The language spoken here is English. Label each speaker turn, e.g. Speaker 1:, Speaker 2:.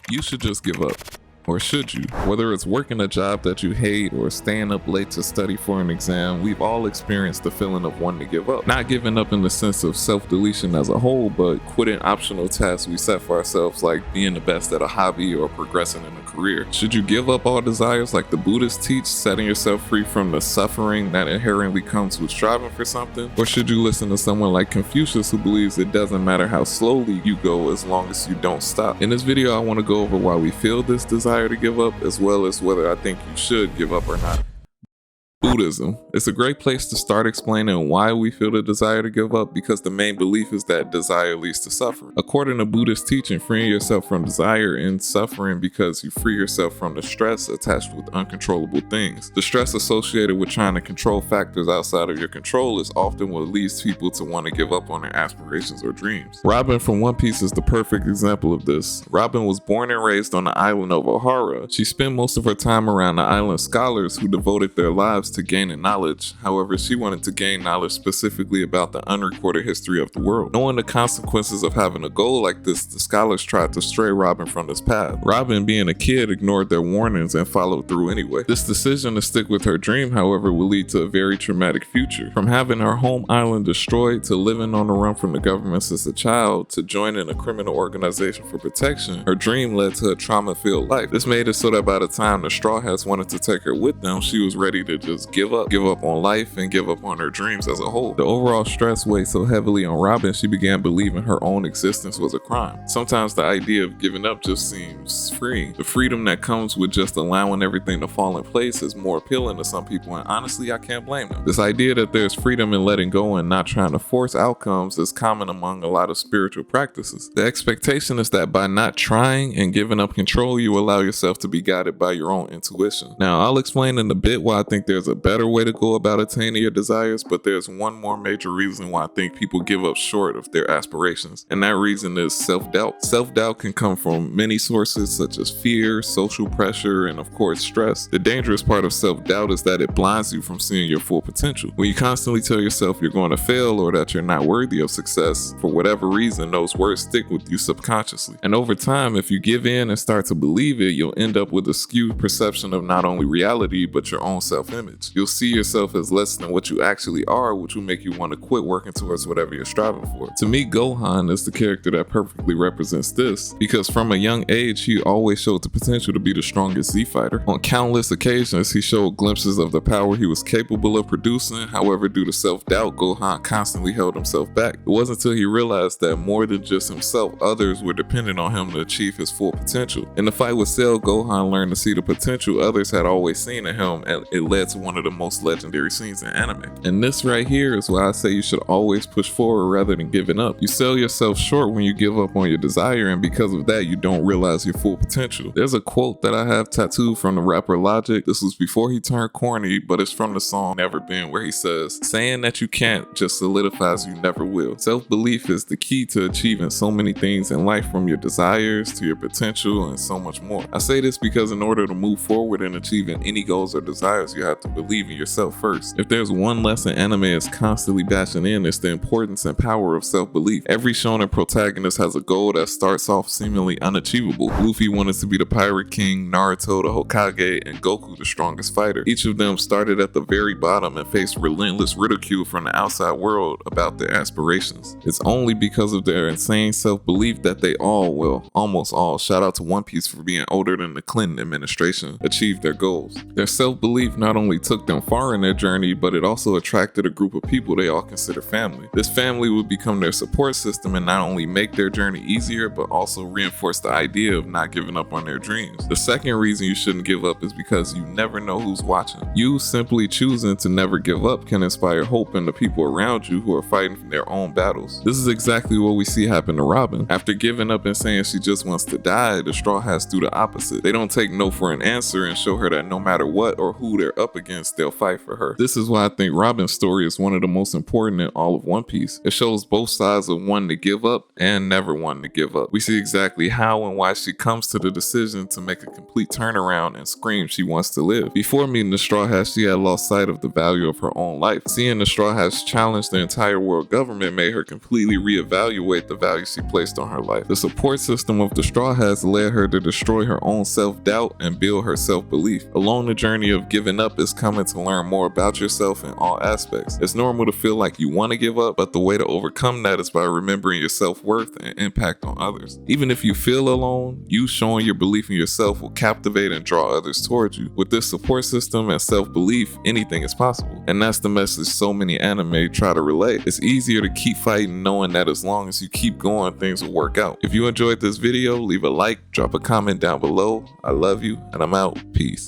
Speaker 1: You should just give up. Or should you? Whether it's working a job that you hate or staying up late to study for an exam, we've all experienced the feeling of wanting to give up. Not giving up in the sense of self-deletion as a whole, but quitting optional tasks we set for ourselves, like being the best at a hobby or progressing in a career. Should you give up all desires like the Buddhists teach, setting yourself free from the suffering that inherently comes with striving for something? Or should you listen to someone like Confucius, who believes it doesn't matter how slowly you go as long as you don't stop? In this video, I want to go over why we feel this desire to give up, as well as whether I think you should give up or not. Buddhism. It's a great place to start explaining why we feel the desire to give up, because the main belief is that desire leads to suffering. According to Buddhist teaching, freeing yourself from desire ends suffering because you free yourself from the stress attached with uncontrollable things. The stress associated with trying to control factors outside of your control is often what leads people to want to give up on their aspirations or dreams. Robin from One Piece is the perfect example of this. Robin was born and raised on the island of Ohara. She spent most of her time around the island scholars who devoted their lives to gaining knowledge. However, she wanted to gain knowledge specifically about the unrecorded history of the world. Knowing the consequences of having a goal like this, the scholars tried to stray Robin from this path. Robin, being a kid, ignored their warnings and followed through anyway. This decision to stick with her dream, however, would lead to a very traumatic future. From having her home island destroyed, to living on the run from the government since a child, to joining a criminal organization for protection, her dream led to a trauma-filled life. This made it so that by the time the Straw Hats wanted to take her with them, she was ready to just give up on life and give up on her dreams as a whole. The overall stress weighed so heavily on Robin, she began believing her own existence was a crime. Sometimes the idea of giving up just seems freeing. The freedom that comes with just allowing everything to fall in place is more appealing to some people, and honestly, I can't blame them. This idea that there's freedom in letting go and not trying to force outcomes is common among a lot of spiritual practices. The expectation is that by not trying and giving up control, you allow yourself to be guided by your own intuition. Now, I'll explain in a bit why I think there's a better way to go about attaining your desires, but there's one more major reason why I think people give up short of their aspirations, and that reason is self-doubt. Self-doubt can come from many sources such as fear, social pressure, and of course stress. The dangerous part of self-doubt is that it blinds you from seeing your full potential. When you constantly tell yourself you're going to fail or that you're not worthy of success, for whatever reason, those words stick with you subconsciously. And over time, if you give in and start to believe it, you'll end up with a skewed perception of not only reality, but your own self-image. You'll see yourself as less than what you actually are, which will make you want to quit working towards whatever you're striving for. To me, Gohan is the character that perfectly represents this, because from a young age, he always showed the potential to be the strongest Z fighter. On countless occasions, he showed glimpses of the power he was capable of producing. However, due to self-doubt, Gohan constantly held himself back. It wasn't until he realized that more than just himself, others were dependent on him to achieve his full potential. In the fight with Cell, Gohan learned to see the potential others had always seen in him, and it led to one of the most legendary scenes in anime. And this right here is why I say you should always push forward rather than giving up. You sell yourself short when you give up on your desire, and because of that, you don't realize your full potential. There's a quote that I have tattooed from the rapper Logic. This was before he turned corny, but it's from the song Never Been, where he says, "Saying that you can't just solidifies you never will." Self-belief is the key to achieving so many things in life, from your desires to your potential and so much more. I say this because in order to move forward in achieving any goals or desires, you have to believe in yourself first. If there's one lesson anime is constantly bashing in, it's the importance and power of self-belief. Every shonen protagonist has a goal that starts off seemingly unachievable. Luffy wanted to be the Pirate King, Naruto the Hokage, and Goku the strongest fighter. Each of them started at the very bottom and faced relentless ridicule from the outside world about their aspirations. It's only because of their insane self-belief that they all, well, almost all, shout out to One Piece for being older than the Clinton administration, achieved their goals. Their self-belief not only took them far in their journey, but it also attracted a group of people they all consider family. This family would become their support system and not only make their journey easier, but also reinforce the idea of not giving up on their dreams. The second reason you shouldn't give up is because you never know who's watching. You simply choosing to never give up can inspire hope in the people around you who are fighting their own battles. This is exactly what we see happen to Robin. After giving up and saying she just wants to die, the Straw Hats do the opposite. They don't take no for an answer and show her that no matter what or who they're up against, again still fight for her. This is why I think Robin's story is one of the most important in all of One Piece. It shows both sides of wanting to give up and never wanting to give up. We see exactly how and why she comes to the decision to make a complete turnaround and scream she wants to live. Before meeting the Straw Hats, she had lost sight of the value of her own life. Seeing the Straw Hats challenge the entire world government made her completely reevaluate the value she placed on her life. The support system of the Straw Hats led her to destroy her own self-doubt and build her self-belief. Along the journey of giving up is coming to learn more about yourself in all aspects. It's normal to feel like you want to give up, but the way to overcome that is by remembering your self-worth and impact on others. Even if you feel alone, you showing your belief in yourself will captivate and draw others towards you. With this support system and self-belief, anything is possible. And that's the message so many anime try to relay. It's easier to keep fighting knowing that as long as you keep going, things will work out. If you enjoyed this video, leave a like, drop a comment down below. I love you, and I'm out. Peace.